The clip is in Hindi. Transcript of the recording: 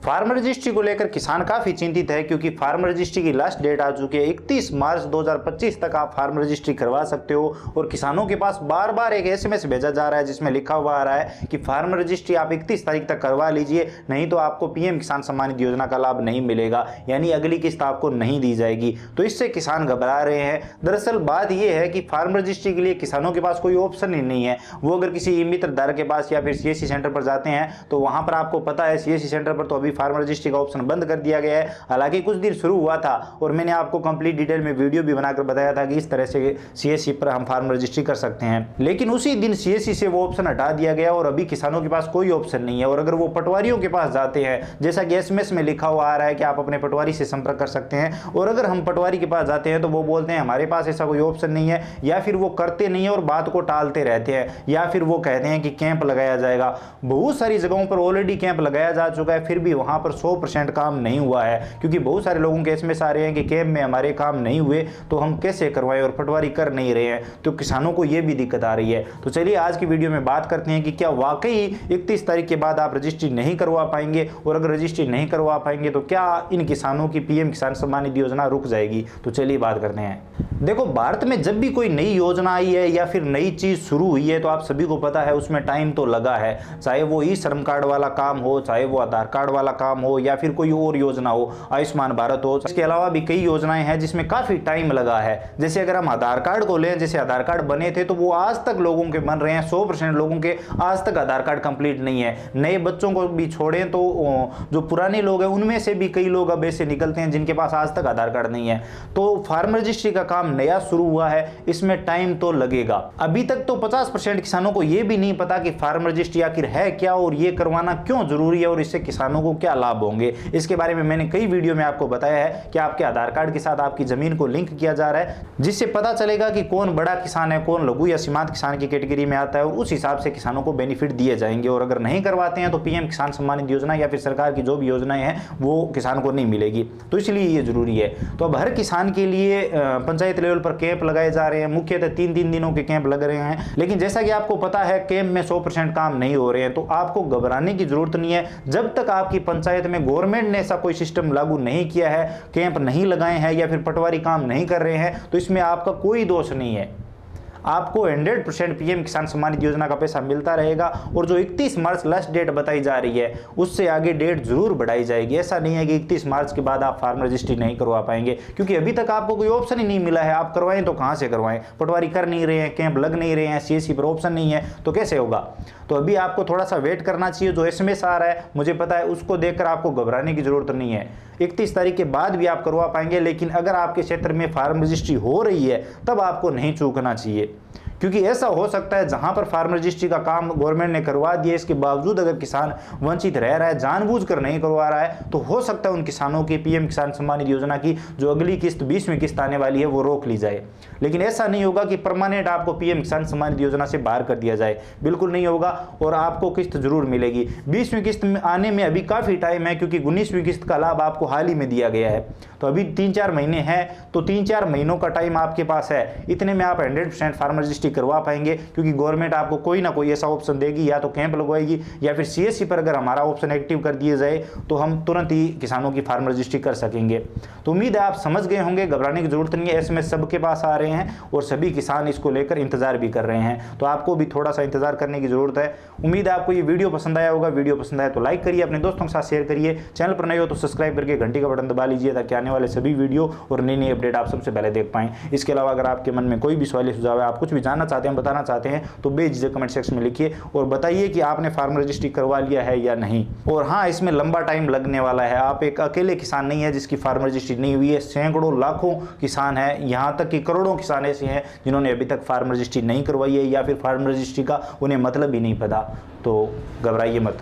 फार्म रजिस्ट्री को लेकर किसान काफी चिंतित है, क्योंकि फार्म रजिस्ट्री की लास्ट डेट आ चुकी है। 31 मार्च 2025 तक आप फार्म रजिस्ट्री करवा सकते हो और किसानों के पास बार बार एक एसएमएस भेजा जा रहा है जिसमें लिखा हुआ आ रहा है कि फार्म रजिस्ट्री आप 31 तारीख तक करवा लीजिए, नहीं तो आपको पीएम किसान सम्मान निधि योजना का लाभ नहीं मिलेगा, यानी अगली किस्त आपको नहीं दी जाएगी। तो इससे किसान घबरा रहे हैं। दरअसल बात यह है कि फार्म रजिस्ट्री के लिए किसानों के पास कोई ऑप्शन ही नहीं है। वो अगर किसी मित्र धारक के पास या फिर सीएससी सेंटर पर जाते हैं तो वहां पर आपको पता है सीएससी सेंटर पर तो अभी फार्म रजिस्ट्री का ऑप्शन बंद कर दिया गया है। हालांकि कुछ दिन शुरू हुआ था और मैंने आपको कंप्लीट डिटेल में वीडियो भी बनाकर बताया था कि इस तरह से सीएससी पर हम फार्म रजिस्ट्री कर सकते हैं, लेकिन उसी दिन सीएससी से वो ऑप्शन हटा दिया गया और अभी किसानों के पास कोई ऑप्शन नहीं है। और अगर वो पटवारियों के पास जाते हैं, जैसा कि एसएमएस में लिखा हुआ आ रहा है कि आप अपने पटवारी से संपर्क कर सकते हैं, और अगर हम पटवारी के पास जाते हैं तो वो बोलते हैं हमारे पास ऐसा कोई ऑप्शन नहीं है, या फिर वो करते नहीं है और बात को टालते रहते हैं, या फिर वो कहते हैं कि कैंप लगाया जाएगा। बहुत सारी जगहों पर ऑलरेडी कैंप लगाया जा चुका है, फिर भी वहां पर 100% काम नहीं हुआ है, क्योंकि बहुत सारे लोगों के एसएमएस आ रहे हैं कि कैंप में हमारे काम नहीं हुए तो हम कैसे करवाएं, और पटवारी कर नहीं रहे हैं, तो किसानों को यह भी दिक्कत आ रही है। तो चलिए आज की वीडियो में बात करते हैं कि क्या वाकई 31 तारीख के बाद आप रजिस्ट्री नहीं करवा पाएंगे, और अगर रजिस्ट्री नहीं करवा पाएंगे तो क्या इन किसानों की पीएम किसान सम्मान निधि योजना रुक जाएगी। तो चलिए बात करते हैं। देखो, भारत में जब भी कोई नई योजना आई है या फिर नई चीज शुरू हुई है तो आप सभी को पता है उसमें टाइम तो लगा है, चाहे वो ई श्रम कार्ड वाला काम हो, चाहे वो आधार कार्ड वाला काम हो, या फिर कोई और योजना हो, आयुष्मान भारत हो। इसके अलावा भी कई योजनाएं हैं जिसमें काफी टाइम लगा है। जैसे अगर हम आधार कार्ड को लें, जैसे आधार कार्ड बने थे तो वो आज तक लोगों के बन रहे हैं, 100% लोगों के आज तक आधार कार्ड कंप्लीट नहीं है। नए बच्चों को भी छोड़ें तो जो पुराने लोग हैं उनमें से भी कई लोग अब ऐसे निकलते हैं जिनके पास आज तक आधार कार्ड नहीं है। तो फार्म रजिस्ट्री का काम नया शुरू हुआ है, इसमें टाइम तो लगेगा। अभी तक तो 50% किसानों को यह भी नहीं पता कि फार्म रजिस्ट्री आखिर है क्या और ये करवाना क्यों जरूरी है और इससे किसानों को क्या लाभ होंगे। इसके बारे में मैंने कई वीडियो में आपको बताया है कि आपके आधार कार्ड के साथ आपकी जमीन को लिंक किया जा रहा है, जिससे पता चलेगा कि कौन बड़ा किसान है, कौन लघु या सीमांत किसान की कैटेगरी में आता है, और उस हिसाब से किसानों को बेनिफिट दिए जाएंगे। और अगर नहीं करवाते हैं तो पीएम किसान सम्मान निधि योजना या फिर सरकार की जो भी योजनाएं हैं वो किसान को नहीं मिलेगी। तो इसलिए ये जरूरी है। तो अब हर किसान के लिए पंचायत लेवल पर कैंप लगाए जा रहे हैं, मुख्यतः 3-3 दिनों के कैंप लग रहे हैं। लेकिन जैसा कि आपको पता है कैंप में 100% काम नहीं हो रहे हैं, तो आपको घबराने की जरूरत नहीं है। जब तक आपकी पंचायत में गवर्नमेंट ने ऐसा कोई सिस्टम लागू नहीं किया है, कैंप नहीं लगाए हैं या फिर पटवारी काम नहीं कर रहे हैं, तो इसमें आपका कोई दोष नहीं है। आपको 100% पीएम किसान सम्मान निधि योजना का पैसा मिलता रहेगा। और जो 31 मार्च लास्ट डेट बताई जा रही है उससे आगे डेट जरूर बढ़ाई जाएगी। ऐसा नहीं है कि 31 मार्च के बाद आप फार्म रजिस्ट्री नहीं करवा पाएंगे, क्योंकि अभी तक आपको कोई ऑप्शन ही नहीं मिला है। आप करवाएं तो कहां से करवाएं, पटवारी कर नहीं रहे हैं, कैंप लग नहीं रहे हैं, सीएससी पर ऑप्शन नहीं है, तो कैसे होगा। तो अभी आपको थोड़ा सा वेट करना चाहिए। जो एसएमएस आ रहा है मुझे पता है, उसको देखकर आपको घबराने की जरूरत नहीं है। 31 तारीख के बाद भी आप करवा पाएंगे, लेकिन अगर आपके क्षेत्र में फार्म रजिस्ट्री हो रही है तब आपको नहीं चूकना चाहिए, क्योंकि ऐसा हो सकता है जहां पर फार्म रजिस्ट्री का काम गवर्नमेंट ने करवा दिया, इसके बावजूद अगर किसान वंचित रह रहा है, जानबूझकर नहीं करवा रहा है, तो हो सकता है उन किसानों की पीएम किसान सम्मान निधि योजना की जो अगली किस्त 20वीं किस्त आने वाली है वो रोक ली जाए। लेकिन ऐसा नहीं होगा कि परमानेंट आपको पीएम किसान सम्मान निधि योजना से बाहर कर दिया जाए, बिल्कुल नहीं होगा, और आपको किस्त जरूर मिलेगी। 20वीं किस्त में आने में अभी काफी टाइम है, क्योंकि 19वीं किस्त का लाभ आपको हाल ही में दिया गया है। तो अभी 3-4 महीने हैं, तो 3-4 महीनों का टाइम आपके पास है। इतने में आप 100% फार्म रजिस्ट्री करवा पाएंगे, क्योंकि गवर्नमेंट आपको कोई ना कोई ऐसा ऑप्शन देगी, या तो कैंप लगवाएगी या फिर सीएससी पर अगर हमारा ऑप्शन एक्टिव कर दिया जाए तो हम तुरंत ही किसानों की फार्म रजिस्ट्री कर सकेंगे। तो उम्मीद है आप समझ गए होंगे, घबराने की जरूरत नहीं है। एसएमएस सबके पास आ रहे हैं और सभी किसान इसको लेकर इंतजार भी कर रहे हैं, तो आपको भी थोड़ा सा इंतजार करने की जरूरत है। उम्मीद है आपको ये वीडियो पसंद आया होगा। वीडियो पसंद आया तो लाइक करिए, अपने दोस्तों के साथ शेयर करिए, चैनल पर नए हो तो सब्सक्राइब करके घंटी का बटन दबा लीजिए, ताकि आने वाले सभी वीडियो और नई नई अपडेट आप सबसे पहले देख पाएं। इसके अलावा अगर आपके मन में कोई भी सवाल सुझाव है, आप कुछ भी जानना चाहते हैं, बताना चाहते हैं, तो बेझिझक कमेंट सेक्शन में लिखिए और बताइए कि आपने फार्म रजिस्ट्री करवा लिया है या नहीं। और हाँ, इसमें लंबा टाइम लगने वाला है। आप एक अकेले किसान नहीं है जिसकी फार्म रजिस्ट्री नहीं हुई है, सैकड़ों लाखों किसान हैं, यहाँ तक कि करोड़ों किसान ऐसे हैं जिन्होंने अभी तक फार्म रजिस्ट्री नहीं करवाई है, या फिर फार्म रजिस्ट्री का उन्हें मतलब ही नहीं पता। तो घबराइए मत।